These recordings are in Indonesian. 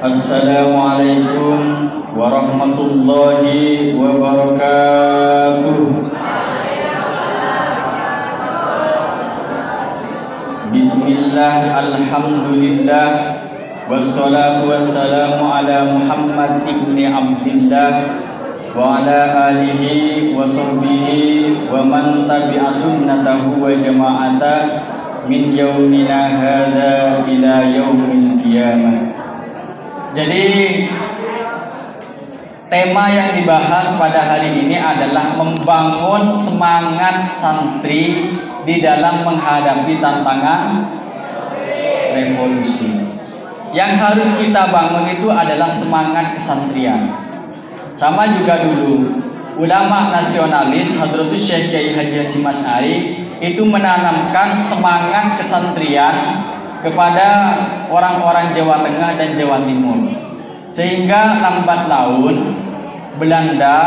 Assalamualaikum warahmatullahi wabarakatuh. Bismillah, alhamdulillah, wassalatu wassalamu ala Muhammad ibni Abdillah wa ala alihi wa sahbihi wa man tabi'a sunnatahu wa jama'ata min yaumina hadha ila yaumil qiyamah. Jadi tema yang dibahas pada hari ini adalah membangun semangat santri di dalam menghadapi tantangan revolusi. Yang harus kita bangun itu adalah semangat kesantrian. Sama juga dulu ulama nasionalis Hadratus Syekh Kiai Haji Hasyim Asy'ari itu menanamkan semangat kesantrian kepada orang-orang Jawa Tengah dan Jawa Timur, sehingga lambat laun Belanda,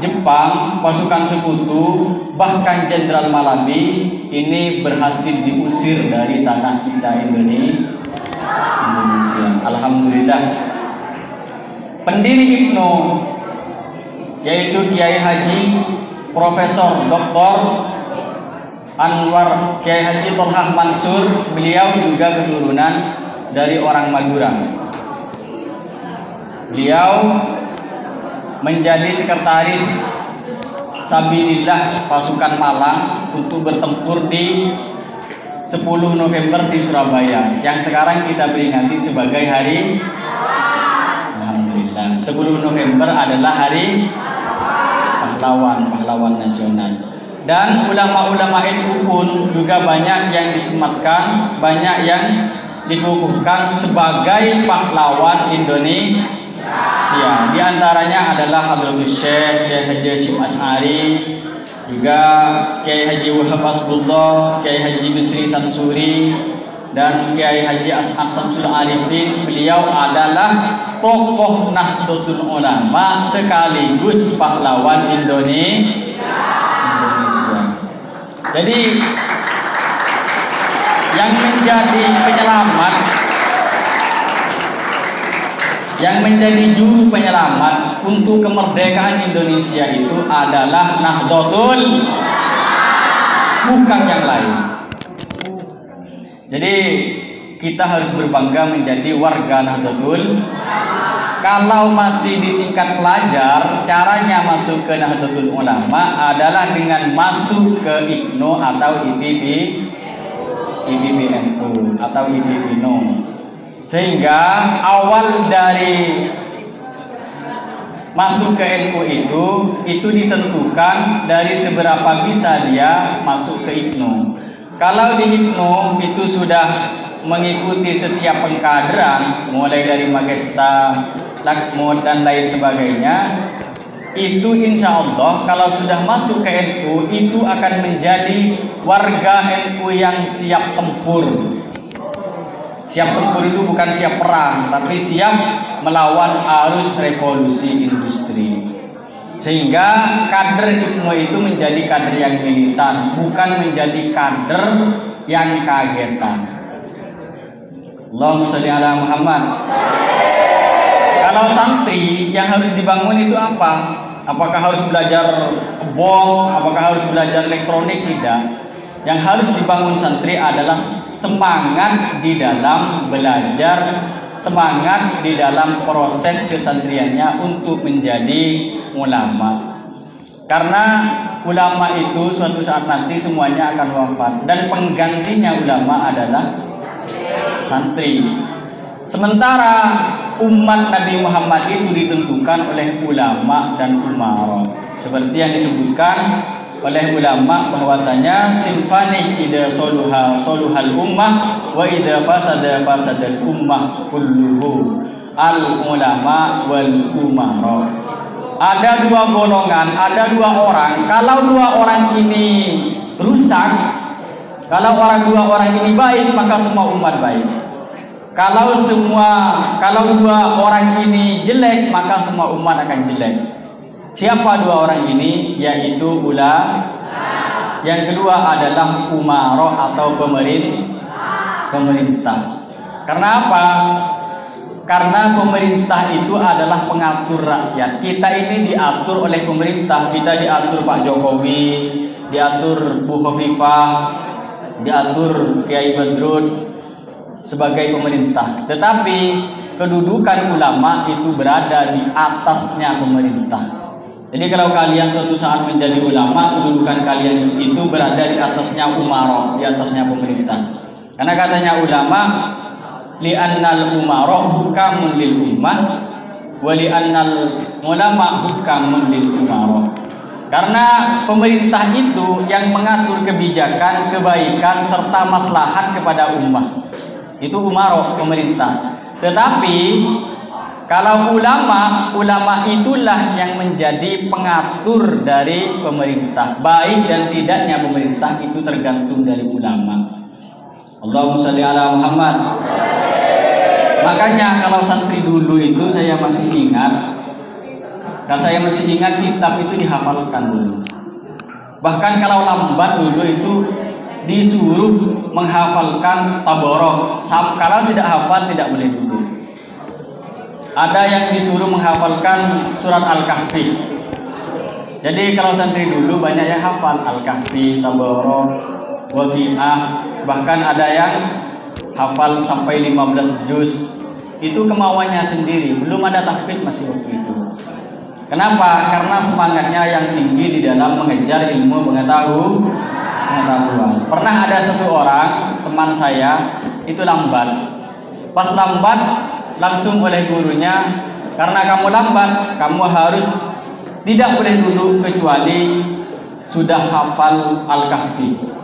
Jepang, pasukan sekutu, bahkan Jenderal Malabi ini berhasil diusir dari tanah kita Indonesia. Alhamdulillah. Pendiri IPNO yaitu Kiai Haji Profesor Dr. Anwar Kiai Haji Tolhah Mansur, beliau juga keturunan dari orang Madura. Beliau menjadi sekretaris Sabilillah pasukan Malang untuk bertempur di 10 November di Surabaya, yang sekarang kita peringati sebagai hari, alhamdulillah, 10 November adalah hari pahlawan nasional. Dan ulama-ulama NU pun juga banyak yang disematkan, banyak yang dikukuhkan sebagai pahlawan Indonesia. Di antaranya adalah Hadratus Syekh Kiai Haji Hasyim Asy'ari, juga Kiai Haji Wahab Asbullah, Kiai Haji Bisri Samsuri, dan Kiai Haji As'ad Samsul Arifin. Beliau adalah tokoh Nahdlatul Ulama sekaligus pahlawan Indonesia. Jadi yang menjadi penyelamat, yang menjadi juru penyelamat untuk kemerdekaan Indonesia itu adalah Nahdlatul, bukan yang lain. Jadi kita harus berbangga menjadi warga Nahdlatul. Kalau masih di tingkat pelajar, caranya masuk ke Nahdlatul Ulama adalah dengan masuk ke IPNO atau IPBNU atau IPBNO. Sehingga awal dari masuk ke NU itu ditentukan dari seberapa bisa dia masuk ke IPNO. Kalau di IPNO itu sudah mengikuti setiap pengkaderan, mulai dari Magesta, Lakmod, dan lain sebagainya, itu insya Allah kalau sudah masuk ke NU itu akan menjadi warga NU yang siap tempur. Siap tempur itu bukan siap perang, tapi siap melawan arus revolusi industri. Sehingga kader IPNO itu menjadi kader yang militan, bukan menjadi kader yang kagetan. Allahumma sholli ala Muhammad. Kalau santri yang harus dibangun itu apa? Apakah harus belajar bom? Apakah harus belajar elektronik? Tidak. Yang harus dibangun santri adalah semangat di dalam belajar, semangat di dalam proses kesantriannya untuk menjadi ulama. Karena ulama itu suatu saat nanti semuanya akan wafat, dan penggantinya ulama adalah santri. Sementara umat Nabi Muhammad itu ditentukan oleh ulama dan umara. Seperti yang disebutkan oleh ulama bahwasanya sinfani ida soluha soluhal ummah wa ida fasada fasadal ummah kulluhu, al ulama wal umara. Ada dua golongan, ada dua orang. Kalau dua orang ini rusak, kalau dua orang ini baik, maka semua umat baik. Kalau dua orang ini jelek, maka semua umat akan jelek. Siapa dua orang ini? Yaitu ulama. Yang kedua adalah umaroh atau pemerintah. Karena apa? Karena pemerintah itu adalah pengatur rakyat. Kita ini diatur oleh pemerintah. Kita diatur Pak Jokowi, diatur Bu Khofifah, diatur Kiai Badrun sebagai pemerintah. Tetapi kedudukan ulama itu berada di atasnya pemerintah. Jadi kalau kalian suatu saat menjadi ulama, kedudukan kalian itu berada di atasnya umara, di atasnya pemerintah. Karena katanya ulama, li'annal umara hukamun lil ummah wa li'annal ulama hukamun lil umara. Karena pemerintah itu yang mengatur kebijakan, kebaikan serta maslahat kepada ummah. Itu umara, pemerintah. Tetapi kalau ulama itulah yang menjadi pengatur dari pemerintah. Baik dan tidaknya pemerintah itu tergantung dari ulama. Allahumma sholli ala Muhammad. Makanya kalau santri dulu itu saya masih ingat, kitab itu dihafalkan dulu. Bahkan kalau lambat dulu itu disuruh menghafalkan Tabarok. Kalau tidak hafal tidak boleh duduk. Ada yang disuruh menghafalkan surat Al-Kahfi. Jadi kalau santri dulu banyak yang hafal Al-Kahfi, Tabarok, Waqiah, bahkan ada yang hafal sampai 15 juz. Itu kemauannya sendiri, belum ada tahfidz masih waktu itu. Kenapa? Karena semangatnya yang tinggi di dalam mengejar ilmu pengetahuan. Pernah ada satu orang teman saya itu lambat. Pas lambat langsung oleh gurunya, karena kamu lambat, kamu harus tidak boleh duduk kecuali sudah hafal Al-Kahfi.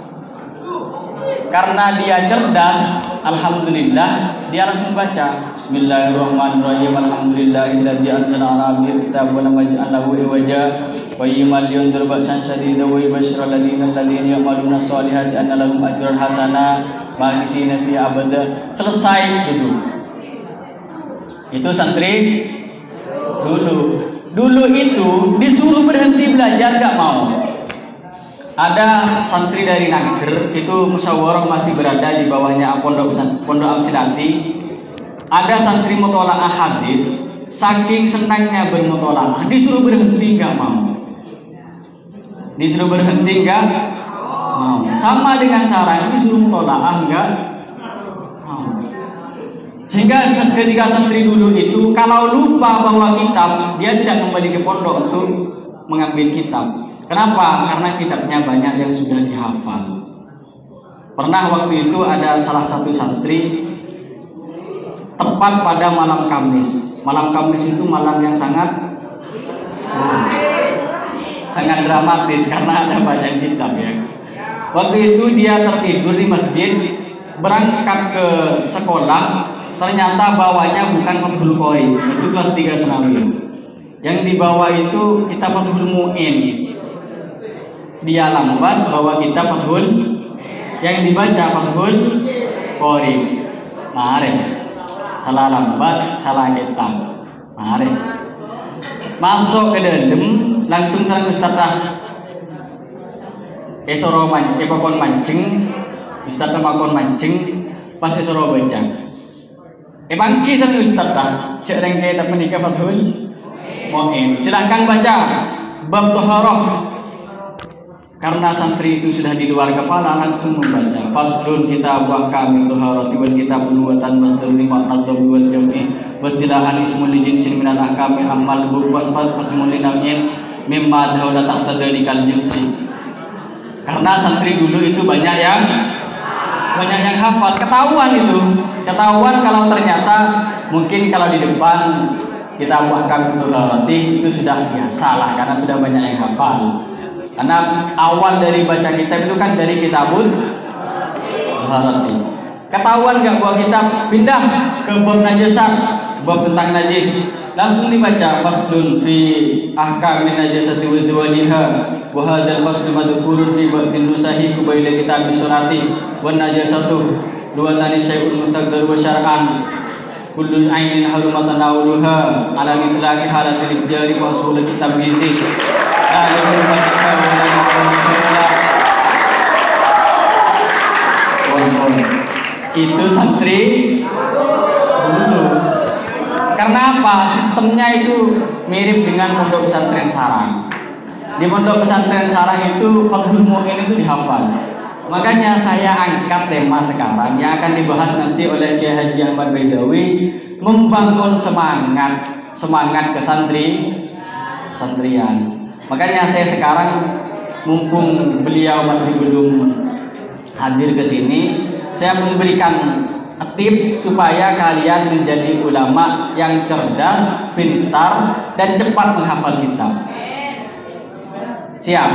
Karena dia cerdas, alhamdulillah, dia langsung baca Bismillahirrahmanirrahim. Alhamdulillahilladzi anzala 'ala 'abdihi kitaba wa lam yaj'al lahu iwaja qayyiman liyunzira ba'san shadidan wa yubashshira alladziina ya'maluna shalihati anna lahum ajran hasana makisina fi abada. Selesai duduk. Itu santri dulu. Dulu itu disuruh berhenti belajar gak mau. Ada santri dari Nangger itu musyawarah masih berada di bawahnya Pondok Amsilati. Ada santri mutola'ah hadis, saking senangnya bermutola'ah disuruh berhenti gak mau. Disuruh berhenti gak mau. Sama dengan sarang disuruh mutola'ah gak mau. Sehingga ketika santri dulu itu kalau lupa bawa kitab, dia tidak kembali ke pondok untuk mengambil kitab. Kenapa? Karena kitabnya banyak yang sudah dihafal. Pernah waktu itu ada salah satu santri tepat pada malam Kamis. Malam Kamis itu malam yang sangat dramatis karena ada banyak kitab ya. Waktu itu dia tertidur di masjid, berangkat ke sekolah. Ternyata bawanya bukan Fathul Qori, itu kelas 3 Senawi. Yang dibawa itu kitab Fathul Mu'in. Dia lambat bawa kitab Fathul, yang dibaca Fathul Qori. Mari, salah lambat, salah kitab. Mari, masuk ke dalam, langsung sareng ustadzah. Esoro pakon mancing, ustadzah pakon mancing, pas esoro baca. Bangki sama ustaz tak, cek rengke tak menikah Fathul Mu'in. Silahkan baca bab toharoh. Karena santri itu sudah di luar kepala langsung membaca. Faslun kitab wahkami toharoti wal kitab nuwatan masdar lima al-dam wal jam'i wastilahan ismul jinsin minal ahkami amal bu fasfat fasmul linam'in mimma dahula tahta dalikal jinsi. Karena santri dulu itu banyak yang hafal, ketahuan itu. Ketahuan kalau ternyata mungkin kalau di depan kita buahkan roti itu sudah biasa lah karena sudah banyak yang hafal. Karena awal dari baca kitab itu kan dari kitabun roti. Ketahuan nggak buah kitab, pindah ke bab najasat, bab tentang najis, langsung dibaca faslun fi ahkamin najasati wa zawaliha wa hadzal faslu madhkurun fi ba'din nusahi qabaila kitab surati wan najasatu luwatani syai'un mustaqdar wa syar'an kullu ainin harumatan awluha ala mitlaqi halatil jari wa usul kitab gizi itu santri dulu. Karena apa? Sistemnya itu mirip dengan pondok pesantren sarang. Di pondok pesantren sarang itu Fathul Mu'in itu dihafal. Makanya saya angkat tema sekarang yang akan dibahas nanti oleh Kiai Haji Ahmad Baidawi, membangun semangat santrian. Makanya saya sekarang mumpung beliau masih belum hadir ke sini, saya memberikan tips supaya kalian menjadi ulama yang cerdas, pintar, dan cepat menghafal kitab. Siap?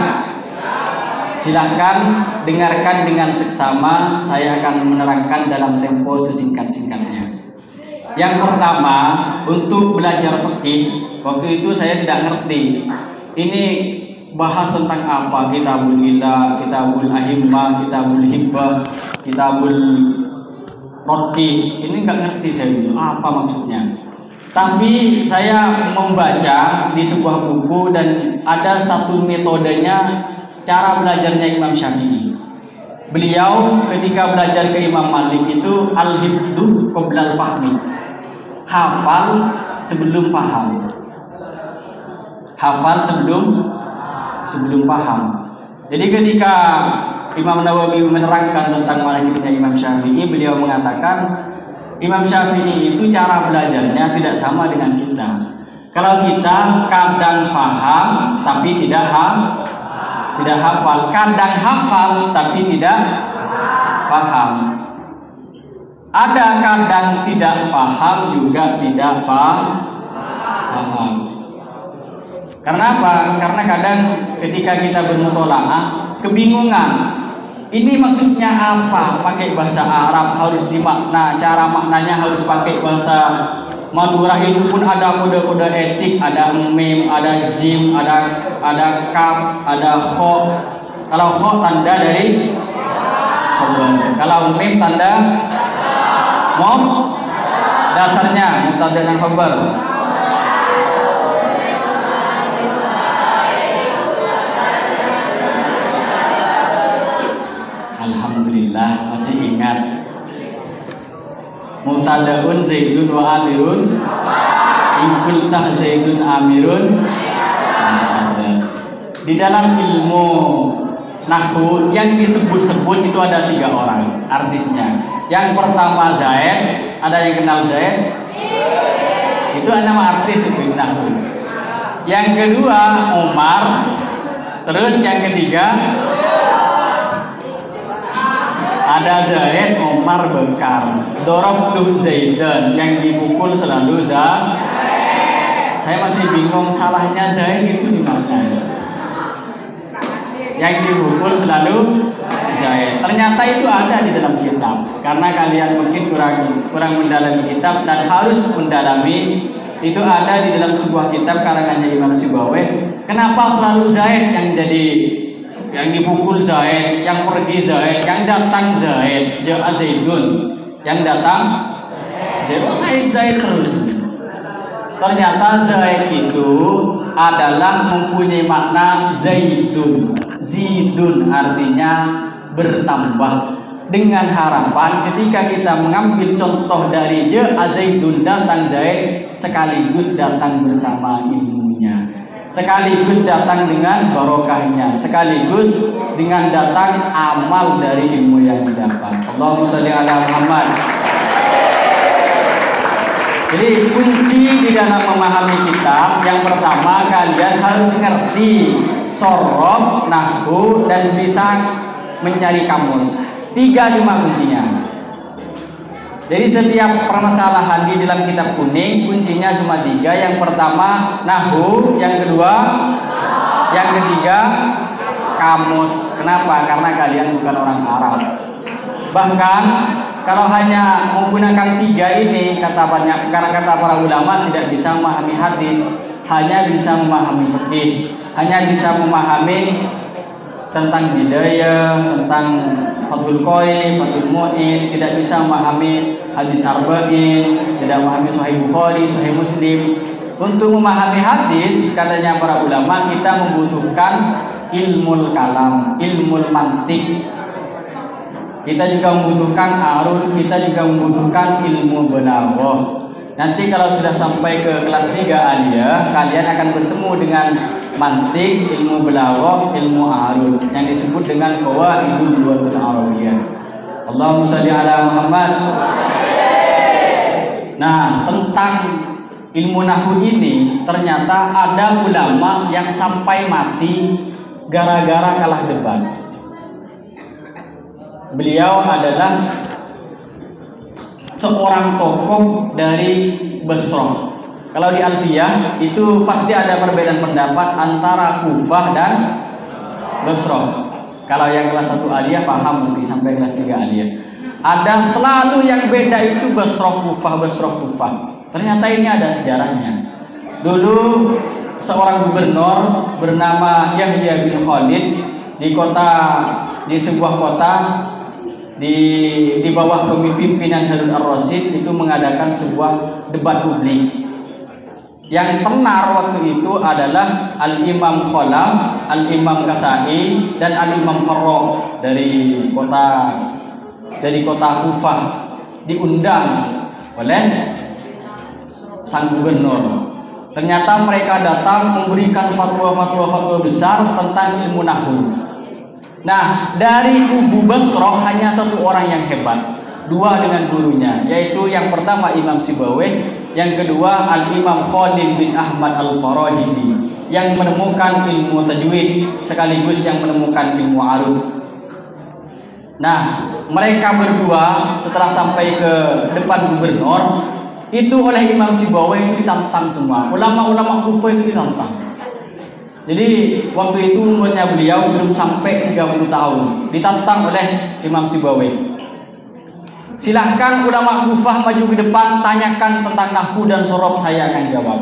Silahkan dengarkan dengan seksama. Saya akan menerangkan dalam tempo sesingkat-singkatnya. Yang pertama, untuk belajar fikih, waktu itu saya tidak ngerti ini bahas tentang apa, kitabul ilah, kitabul ahimmah, kitabul hibbah, kitabul roti. Ini nggak ngerti saya dulu apa maksudnya. Tapi saya membaca di sebuah buku dan ada satu metodenya, cara belajarnya Imam Syafi'i. Beliau ketika belajar ke Imam Malik itu al-hifdhu qabla al-fahmi. Hafal sebelum paham. Hafal sebelum paham. Jadi ketika Imam Nawawi menerangkan tentang manhajnya Imam Syafi'i, beliau mengatakan Imam Syafi'i itu cara belajarnya tidak sama dengan kita. Kalau kita kadang paham tapi tidak hafal, kadang hafal tapi tidak paham. Ada kadang tidak paham juga tidak paham. Karena apa? Karena kadang ketika kita bermutolaah kebingungan. Ini maksudnya apa? Pakai bahasa Arab harus dimakna, cara maknanya harus pakai bahasa Madura. Itu pun ada kode-kode etik, ada mim, ada jim, ada kaf, ada kho. Kalau kho tanda dari khabar. Kalau mim tanda mom, dasarnya mubtada dan khabar. Alhamdulillah masih ingat. Mubtadaun Zaidun wa Amirun, in tah Zaidun Amirun. Di dalam ilmu nahwu yang disebut-sebut itu ada 3 orang artisnya. Yang pertama Zaid, ada yang kenal Zaid? Itu nama artis itu nahwu. Yang kedua Umar, terus yang ketiga ada Zaid, Umar, Bakar. Dorobtu Zaidan, yang dipukul selalu Zaid. Saya masih bingung salahnya Zaid itu di mana. Yang dipukul selalu Zaid. Ternyata itu ada di dalam kitab. Karena kalian mungkin kurang mendalami kitab dan harus mendalami. Itu ada di dalam sebuah kitab karangannya Imam Sibawayh. Kenapa selalu Zaid yang dipukul Zaid, yang pergi Zaid, yang datang Zaid, ja'a Zaidun, yang datang Zaid terus. Ternyata Zaid itu adalah mempunyai makna Zaidun. Zidun artinya bertambah. Dengan harapan ketika kita mengambil contoh dari ja'a Zaidun, datang Zaid, sekaligus datang bersama ilmunya, sekaligus datang dengan barokahnya, sekaligus dengan datang amal dari ilmu yang didapat. Allahumma sholli ala Muhammad. Jadi kunci di dalam memahami kitab, yang pertama kalian harus ngerti sorof, nahwu, dan bisa mencari kamus. 3 cuma kuncinya. Jadi setiap permasalahan di dalam kitab kuning kuncinya cuma 3. Yang pertama nahwu, yang kedua, yang ketiga kamus. Kenapa? Karena kalian bukan orang Arab. Bahkan kalau hanya menggunakan 3 ini, kata para ulama, tidak bisa memahami hadis, hanya bisa memahami fikih, hanya bisa memahami tentang bidayah, tentang Fathul Qayyim, Fathul Mu'in, tidak bisa memahami hadis arba'in, tidak memahami Sahih Bukhari, Sahih Muslim. Untuk memahami hadis, katanya para ulama, kita membutuhkan ilmu kalam, ilmu mantik. Kita juga membutuhkan arud, kita juga membutuhkan ilmu balaghah. Nanti kalau sudah sampai ke kelas 3 aliyah, kalian akan bertemu dengan mantik, ilmu balaghah, ilmu arud yang disebut dengan qawaidul lughatil arabiyyah. Allahumma shalli ala Muhammad. Nah, tentang ilmu nahwu ini ternyata ada ulama yang sampai mati gara-gara kalah debat. Beliau adalah seorang tokoh dari Basrah. Kalau di Alfiyah itu pasti ada perbedaan pendapat antara Kufah dan Basrah. Kalau yang kelas 1 aliyah paham mesti sampai kelas 3 aliyah. Ada selalu yang beda itu Basrah Kufah, Basrah Kufah. Ternyata ini ada sejarahnya. Dulu seorang gubernur bernama Yahya bin Khalid di sebuah kota di bawah kepemimpinan Harun ar-Rasyid itu mengadakan sebuah debat publik. Yang tenar waktu itu adalah Al-Imam Khalaf, Al-Imam Kasai, dan Al-Imam Farrokh dari kota Kufah diundang oleh sang gubernur. Ternyata mereka datang memberikan fatwa besar tentang ilmu nahwu. Nah, dari kubu Basrah hanya satu orang yang hebat, dua dengan gurunya, yaitu yang pertama Imam Sibawayh, yang kedua Al-Imam Khalil bin Ahmad Al-Farahidi, yang menemukan ilmu tajwid sekaligus yang menemukan ilmu arud. Nah, mereka berdua setelah sampai ke depan gubernur itu oleh Imam Sibawayh itu ditantang semua, ulama-ulama Kufah itu ditantang. Jadi waktu itu umurnya beliau belum sampai 30 tahun, ditantang oleh Imam Sibawayh. Silahkan ulama Kufah maju ke depan, tanyakan tentang nahwu dan sorob, saya akan jawab.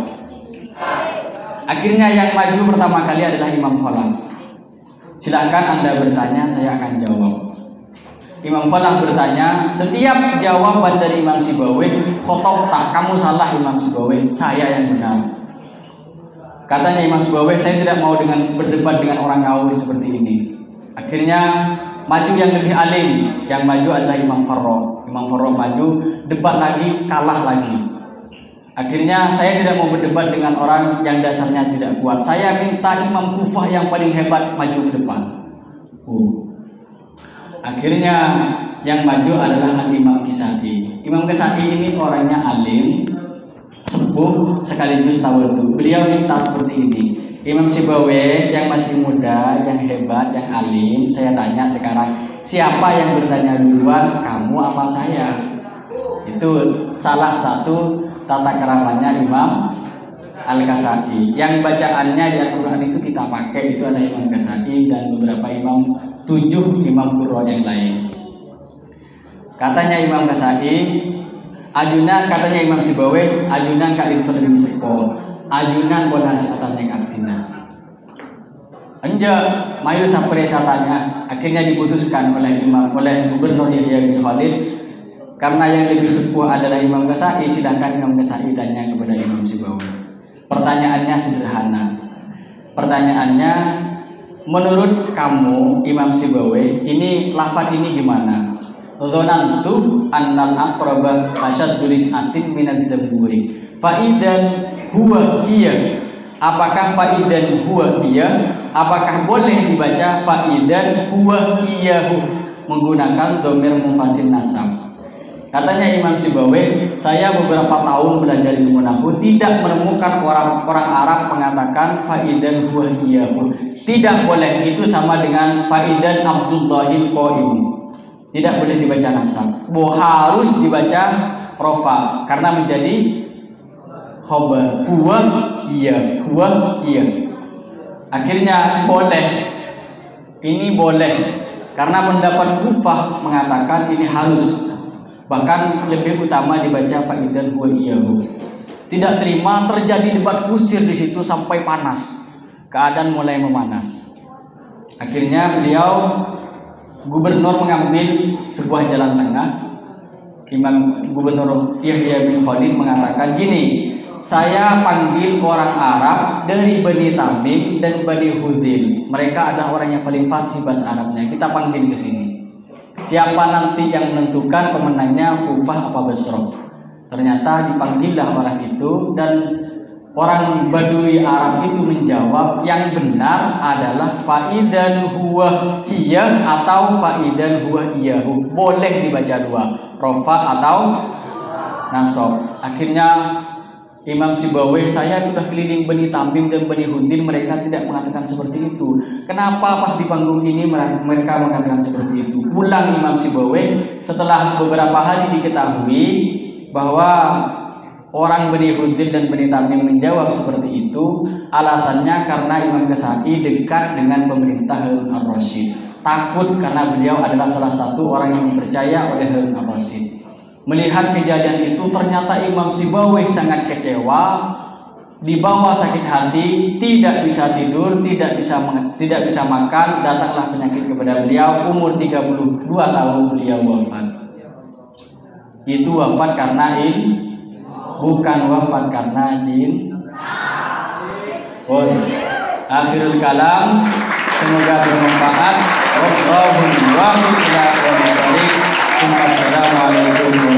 Akhirnya yang maju pertama kali adalah Imam Khalaf. Silahkan Anda bertanya, saya akan jawab. Imam Khalaf bertanya, setiap jawaban dari Imam Sibawayh, khotobtah, kamu salah Imam Sibawayh, saya yang benar. Katanya Imam Sibawayh, saya tidak mau berdebat dengan orang ngawur seperti ini. Akhirnya maju yang lebih alim, yang maju adalah Imam Farrokh. Imam Farrokh maju, debat lagi, kalah lagi. Akhirnya saya tidak mau berdebat dengan orang yang dasarnya tidak kuat. Saya minta Imam Kufah yang paling hebat maju ke depan. Akhirnya yang maju adalah Imam Kisai. Imam Kisai ini orangnya alim, sepuh sekaligus tawadhu. Beliau minta seperti ini, Imam Sibawayh yang masih muda, yang hebat, yang alim, saya tanya sekarang, siapa yang bertanya duluan, kamu apa saya? Itu salah satu tata keramanya Imam Al-Kasai. Yang bacaannya di Al-Quran itu kita pakai, itu ada Imam Kasai dan beberapa imam, 7 imam qurra yang lain. Katanya Imam Kasai, ajunan, katanya Imam Sibawayh, ajunan kak itu lebih seko, ajunan bola atasnya kaktina. Anjak, mayu sampai tanya. Akhirnya diputuskan oleh Gubernur Yahya bin Khalid, karena yang lebih sepuh adalah Imam Kasai, silahkan Imam Kasai tanya kepada Imam Sibawayh. Pertanyaannya sederhana. Pertanyaannya, menurut kamu Imam Sibawayh, ini lafaz ini gimana? Dzanantu annal aqraba asyaddu lis'atin minaz zaburi. Faidan huwa iya. Apakah faidan huwa iya? Apakah boleh dibaca faidan huwa iyahu menggunakan dhamir munfasil nasab? Katanya Imam Sibawayh, saya beberapa tahun belajar ilmu nahwu tidak menemukan orang Arab mengatakan faidan huwa iyahu. Tidak boleh, itu sama dengan faidan Abdullahil qaim. Tidak boleh dibaca nasab, harus dibaca rofa karena menjadi khobar. Huwa iya, huwa iya. Akhirnya boleh, ini boleh karena pendapat Kufah mengatakan ini harus, bahkan lebih utama dibaca faidan huwa iyahu. Tidak terima, terjadi debat kusir di situ sampai panas, keadaan mulai memanas. Akhirnya Gubernur mengambil sebuah jalan tengah. Gubernur Yahya bin Khalid mengatakan gini, saya panggil orang Arab dari Bani Tamim dan Bani Hudhil. Mereka adalah orang yang paling fasih bahasa Arabnya. Kita panggil ke sini. Siapa nanti yang menentukan pemenangnya, Kufah apa Basrah? Ternyata dipanggillah orang itu, dan orang Badui Arab itu menjawab, yang benar adalah faidan huwa hiya atau faidan huwa iyahu. Boleh dibaca dua, rofa atau nasab. Akhirnya Imam Sibawayh, saya sudah keliling Bani Tamim dan Bani Hudin, mereka tidak mengatakan seperti itu. Kenapa pas di panggung ini mereka mengatakan seperti itu? Ulang Imam Sibawayh, setelah beberapa hari diketahui bahwa orang Bani Hudin dan Bani Tamim menjawab seperti itu, alasannya karena Imam Ghazali dekat dengan pemerintah Harun al-Rasyid. Takut karena beliau adalah salah satu orang yang dipercaya oleh Harun al-Rasyid. Melihat kejadian itu, ternyata Imam Sibawayh sangat kecewa, dibawa sakit hati, tidak bisa tidur, tidak bisa makan. Datanglah penyakit kepada beliau. Umur 32 tahun beliau wafat. Itu wafat karena bukan wafat karena jin. Akhirul kalam, semoga bermanfaat. Wallahul muwaffiq ila aqwamit thoriq. Assalamualaikum